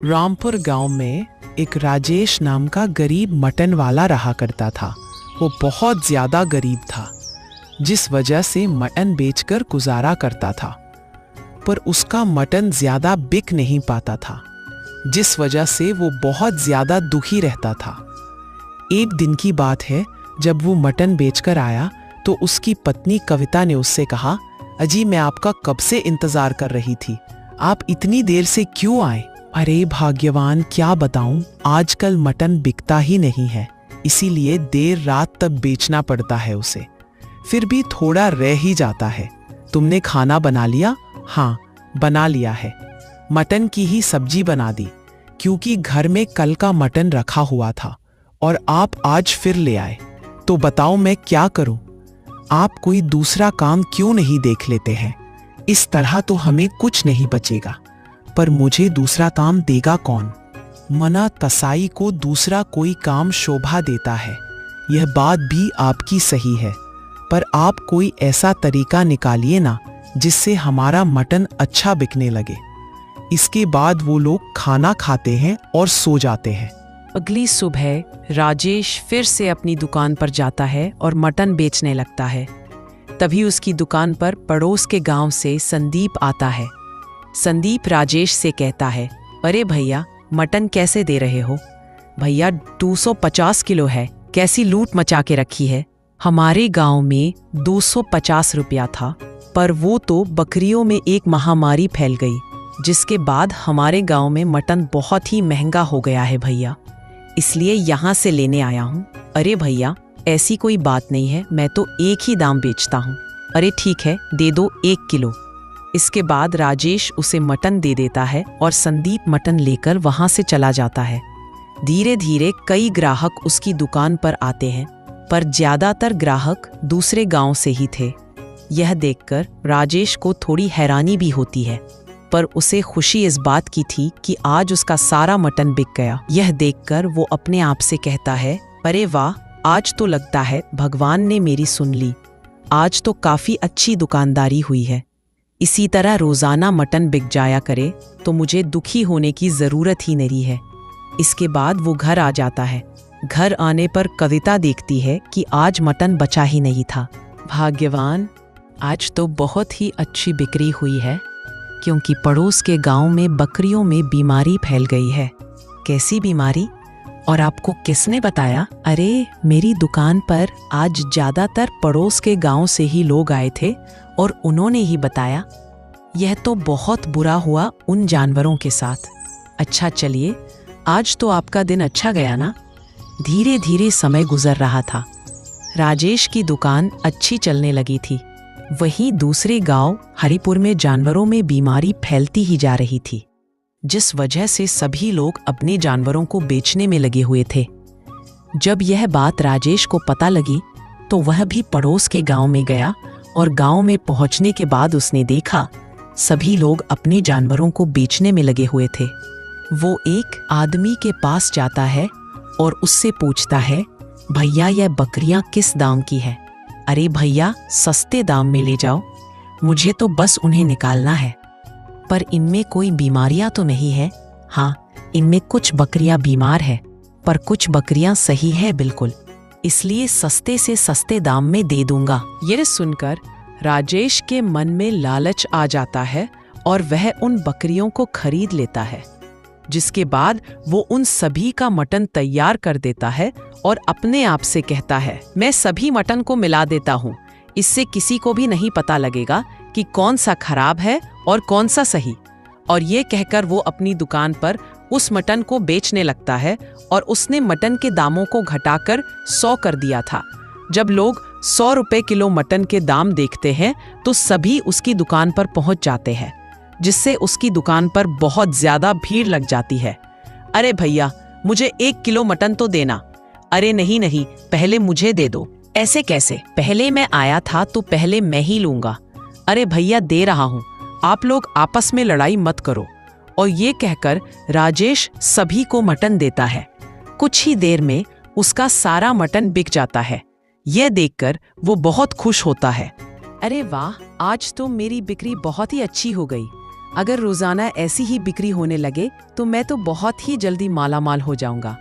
रामपुर गांव में एक राजेश नाम का गरीब मटन वाला रहा करता था। वो बहुत ज्यादा गरीब था, जिस वजह से मटन बेचकर गुजारा करता था। पर उसका मटन ज्यादा बिक नहीं पाता था, जिस वजह से वो बहुत ज्यादा दुखी रहता था। एक दिन की बात है, जब वो मटन बेचकर आया तो उसकी पत्नी कविता ने उससे कहा, अजी मैं आपका कब से इंतजार कर रही थी, आप इतनी देर से क्यों आए? अरे भाग्यवान, क्या बताऊं, आजकल मटन बिकता ही नहीं है, इसीलिए देर रात तक बेचना पड़ता है उसे। फिर भी थोड़ा रह ही जाता है। तुमने खाना बना लिया? हाँ, बना लिया है। मटन की ही सब्जी बना दी, क्योंकि घर में कल का मटन रखा हुआ था और आप आज फिर ले आए। तो बताओ मैं क्या करूं? आप कोई दूसरा काम क्यों नहीं देख लेते हैं? इस तरह तो हमें कुछ नहीं बचेगा। पर मुझे दूसरा काम देगा कौन? मना तसाई को दूसरा कोई काम शोभा देता है। यह बात भी आपकी सही है, पर आप कोई ऐसा तरीका निकालिए ना जिससे हमारा मटन अच्छा बिकने लगे। इसके बाद वो लोग खाना खाते हैं और सो जाते हैं। अगली सुबह राजेश फिर से अपनी दुकान पर जाता है और मटन बेचने लगता है। तभी उसकी दुकान पर पड़ोस के गांव से संदीप आता है। संदीप राजेश से कहता है, अरे भैया, मटन कैसे दे रहे हो? भैया 250 किलो है, कैसी लूट मचा के रखी है। हमारे गांव में 250 रुपया था, पर वो तो बकरियों में एक महामारी फैल गई, जिसके बाद हमारे गांव में मटन बहुत ही महंगा हो गया है भैया, इसलिए यहाँ से लेने आया हूँ। अरे भैया, ऐसी कोई बात नहीं है, मैं तो एक ही दाम बेचता हूँ। अरे ठीक है, दे दो 1 किलो। इसके बाद राजेश उसे मटन दे देता है और संदीप मटन लेकर वहां से चला जाता है। धीरे धीरे कई ग्राहक उसकी दुकान पर आते हैं, पर ज्यादातर ग्राहक दूसरे गांव से ही थे। यह देखकर राजेश को थोड़ी हैरानी भी होती है, पर उसे खुशी इस बात की थी कि आज उसका सारा मटन बिक गया। यह देखकर वो अपने आप से कहता है, अरे वाह, आज तो लगता है भगवान ने मेरी सुन ली। आज तो काफी अच्छी दुकानदारी हुई है। इसी तरह रोजाना मटन बिक जाया करे तो मुझे दुखी होने की जरूरत ही नहीं है। इसके बाद वो घर आ जाता है। घर आने पर कविता देखती है कि आज मटन बचा ही नहीं था। भाग्यवान, आज तो बहुत ही अच्छी बिक्री हुई है, क्योंकि पड़ोस के गांव में बकरियों में बीमारी फैल गई है। कैसी बीमारी? और आपको किसने बताया? अरे, मेरी दुकान पर आज ज्यादातर पड़ोस के गांव से ही लोग आए थे और उन्होंने ही बताया। यह तो बहुत बुरा हुआ उन जानवरों के साथ। अच्छा चलिए, आज तो आपका दिन अच्छा गया ना। धीरे धीरे समय गुजर रहा था। राजेश की दुकान अच्छी चलने लगी थी। वहीं दूसरे गांव हरिपुर में जानवरों में बीमारी फैलती ही जा रही थी, जिस वजह से सभी लोग अपने जानवरों को बेचने में लगे हुए थे। जब यह बात राजेश को पता लगी तो वह भी पड़ोस के गांव में गया और गांव में पहुंचने के बाद उसने देखा सभी लोग अपने जानवरों को बेचने में लगे हुए थे। वो एक आदमी के पास जाता है और उससे पूछता है, भैया यह बकरियां किस दाम की है? अरे भैया, सस्ते दाम में ले जाओ, मुझे तो बस उन्हें निकालना है। पर इनमें कोई बीमारियां तो नहीं है? हाँ, इनमें कुछ बकरियां बीमार है, पर कुछ बकरियां सही है बिल्कुल, इसलिए सस्ते से सस्ते दाम में दे दूंगा। यह सुनकर राजेश के मन में लालच आ जाता है और वह उन बकरियों को खरीद लेता है, जिसके बाद वो उन सभी का मटन तैयार कर देता है और अपने आप से कहता है, मैं सभी मटन को मिला देता हूँ, इससे किसी को भी नहीं पता लगेगा कि कौन सा खराब है और कौन सा सही। और ये कहकर वो अपनी दुकान पर उस मटन को बेचने लगता है और उसने मटन के दामों को घटाकर 100 कर दिया था। जब लोग 100 रुपए किलो मटन के दाम देखते हैं तो सभी उसकी दुकान पर पहुंच जाते हैं, जिससे उसकी दुकान पर बहुत ज्यादा भीड़ लग जाती है। अरे भैया, मुझे 1 किलो मटन तो देना। अरे नहीं नहीं, पहले मुझे दे दो। ऐसे कैसे? पहले मैं आया था तो पहले मैं ही लूंगा। अरे भैया, दे रहा हूँ, आप लोग आपस में लड़ाई मत करो। और ये कहकर राजेश सभी को मटन देता है। कुछ ही देर में उसका सारा मटन बिक जाता है। यह देखकर वो बहुत खुश होता है। अरे वाह, आज तो मेरी बिक्री बहुत ही अच्छी हो गई। अगर रोजाना ऐसी ही बिक्री होने लगे तो मैं तो बहुत ही जल्दी मालामाल हो जाऊंगा।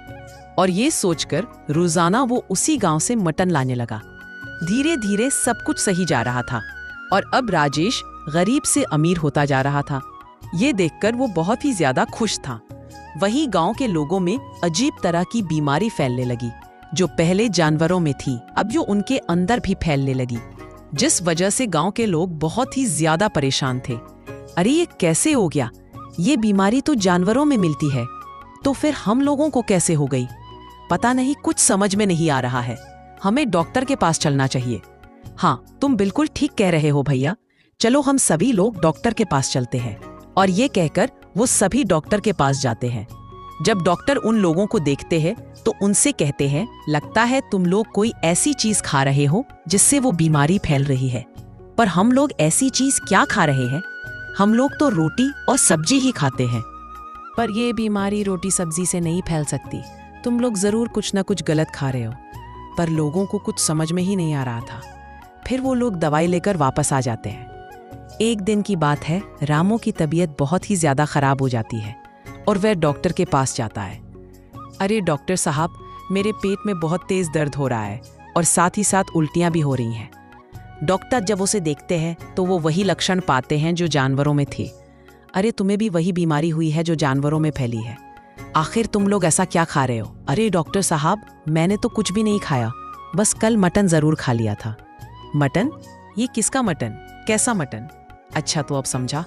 और ये सोचकर रोजाना वो उसी गांव से मटन लाने लगा। धीरे धीरे सब कुछ सही जा रहा था और अब राजेश गरीब से अमीर होता जा रहा था। ये देखकर वो बहुत ही ज्यादा खुश था। वहीं गांव के लोगों में अजीब तरह की बीमारी फैलने लगी, जो पहले जानवरों में थी अब जो उनके अंदर भी फैलने लगी, जिस वजह से गांव के लोग बहुत ही ज्यादा परेशान थे। अरे ये कैसे हो गया? ये बीमारी तो जानवरों में मिलती है, तो फिर हम लोगों को कैसे हो गई? पता नहीं, कुछ समझ में नहीं आ रहा है। हमें डॉक्टर के पास चलना चाहिए। हाँ, तुम बिल्कुल ठीक कह रहे हो भैया, चलो हम सभी लोग डॉक्टर के पास चलते हैं। और ये कहकर वो सभी डॉक्टर के पास जाते हैं। जब डॉक्टर उन लोगों को देखते हैं तो उनसे कहते हैं, लगता है तुम लोग कोई ऐसी चीज खा रहे हो जिससे वो बीमारी फैल रही है। पर हम लोग ऐसी चीज क्या खा रहे हैं? हम लोग तो रोटी और सब्जी ही खाते हैं। पर ये बीमारी रोटी सब्जी से नहीं फैल सकती। तुम लोग जरूर कुछ ना कुछ गलत खा रहे हो। पर लोगों को कुछ समझ में ही नहीं आ रहा था। फिर वो लोग दवाई लेकर वापस आ जाते हैं। एक दिन की बात है, रामू की तबीयत बहुत ही ज्यादा खराब हो जाती है और वह डॉक्टर के पास जाता है। अरे डॉक्टर साहब, मेरे पेट में बहुत तेज दर्द हो रहा है और साथ ही साथ उल्टियां भी हो रही हैं। डॉक्टर जब उसे देखते हैं तो वो वही लक्षण पाते हैं जो जानवरों में थे। अरे तुम्हें भी वही बीमारी हुई है जो जानवरों में फैली है। आखिर तुम लोग ऐसा क्या खा रहे हो? अरे डॉक्टर साहब, मैंने तो कुछ भी नहीं खाया, बस कल मटन जरूर खा लिया था। मटन? ये किसका मटन? कैसा मटन? अच्छा, तो अब समझा।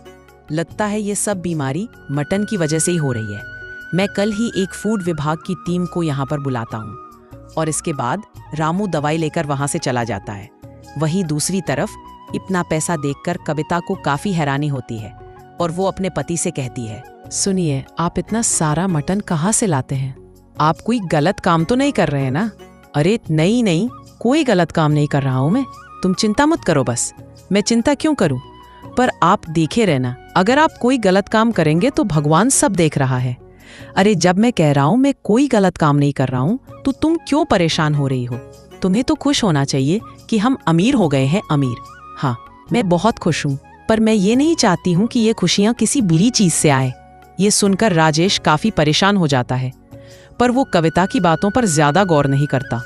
लगता है ये सब बीमारी मटन की वजह से ही हो रही है। मैं कल ही एक फूड विभाग की टीम को यहाँ पर बुलाता हूँ। और इसके बाद रामू दवाई लेकर वहाँ से चला जाता है। वहीं दूसरी तरफ इतना पैसा देखकर कविता को काफी हैरानी होती है और वो अपने पति से कहती है, सुनिए, आप इतना सारा मटन कहाँ से लाते हैं? आप कोई गलत काम तो नहीं कर रहे हैं ना? अरे नहीं नहीं, कोई गलत काम नहीं कर रहा हूँ मैं। तुम चिंता मत करो। बस मैं चिंता क्यों करूं? पर आप देखे रहना, अगर आप कोई गलत काम करेंगे तो भगवान सब देख रहा है। अरे जब मैं कह रहा हूं मैं कोई गलत काम नहीं कर रहा हूं, तो तुम क्यों परेशान हो रही हो? तुम्हें तो खुश होना चाहिए कि हम अमीर हो गए हैं, अमीर। हाँ, मैं बहुत खुश हूं, पर मैं ये नहीं चाहती हूं कि ये खुशियां किसी बुरी चीज से आए। ये सुनकर राजेश काफी परेशान हो जाता है, पर वो कविता की बातों पर ज्यादा गौर नहीं करता।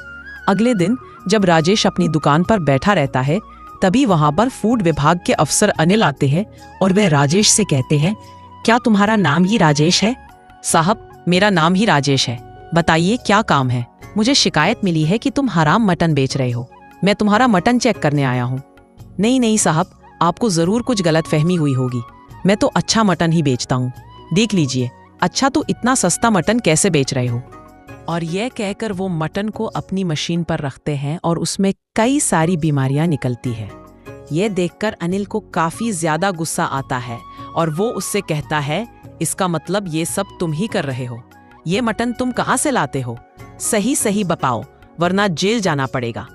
अगले दिन जब राजेश अपनी दुकान पर बैठा रहता है, तभी वहां पर फूड विभाग के अफसर अनिल आते हैं और वह राजेश से कहते हैं, क्या तुम्हारा नाम ही राजेश है? साहब, मेरा नाम ही राजेश है। बताइए क्या काम है? मुझे शिकायत मिली है कि तुम हराम मटन बेच रहे हो। मैं तुम्हारा मटन चेक करने आया हूँ। नहीं नहीं साहब, आपको जरूर कुछ गलतफहमी हुई होगी। मैं तो अच्छा मटन ही बेचता हूँ। देख लीजिए। अच्छा, तो इतना सस्ता मटन कैसे बेच रहे हो? और यह कहकर वो मटन को अपनी मशीन पर रखते हैं और उसमें कई सारी बीमारियां निकलती है। यह देखकर अनिल को काफी ज्यादा गुस्सा आता है और वो उससे कहता है, इसका मतलब ये सब तुम ही कर रहे हो। ये मटन तुम कहाँ से लाते हो? सही सही बताओ, वरना जेल जाना पड़ेगा।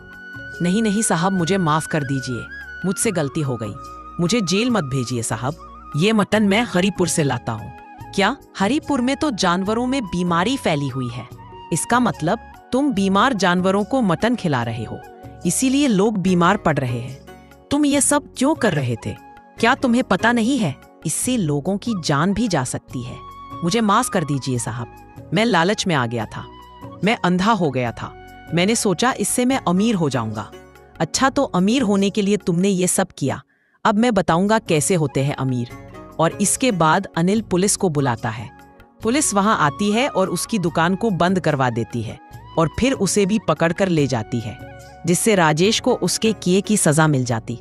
नहीं नहीं साहब, मुझे माफ कर दीजिए, मुझसे गलती हो गई। मुझे जेल मत भेजिए साहब। ये मटन मैं हरिपुर से लाता हूँ। क्या? हरिपुर में तो जानवरों में बीमारी फैली हुई है। इसका मतलब तुम बीमार जानवरों को मटन खिला रहे हो, इसीलिए लोग बीमार पड़ रहे हैं। तुम ये सब क्यों कर रहे थे? क्या तुम्हें पता नहीं है, इससे लोगों की जान भी जा सकती है। मुझे माफ कर दीजिए साहब, मैं लालच में आ गया था। मैं अंधा हो गया था। मैंने सोचा इससे मैं अमीर हो जाऊंगा। अच्छा, तो अमीर होने के लिए तुमने ये सब किया। अब मैं बताऊंगा कैसे होते हैं अमीर। और इसके बाद अनिल पुलिस को बुलाता है। पुलिस वहां आती है और उसकी दुकान को बंद करवा देती है और फिर उसे भी पकड़कर ले जाती है, जिससे राजेश को उसके किए की सजा मिल जाती।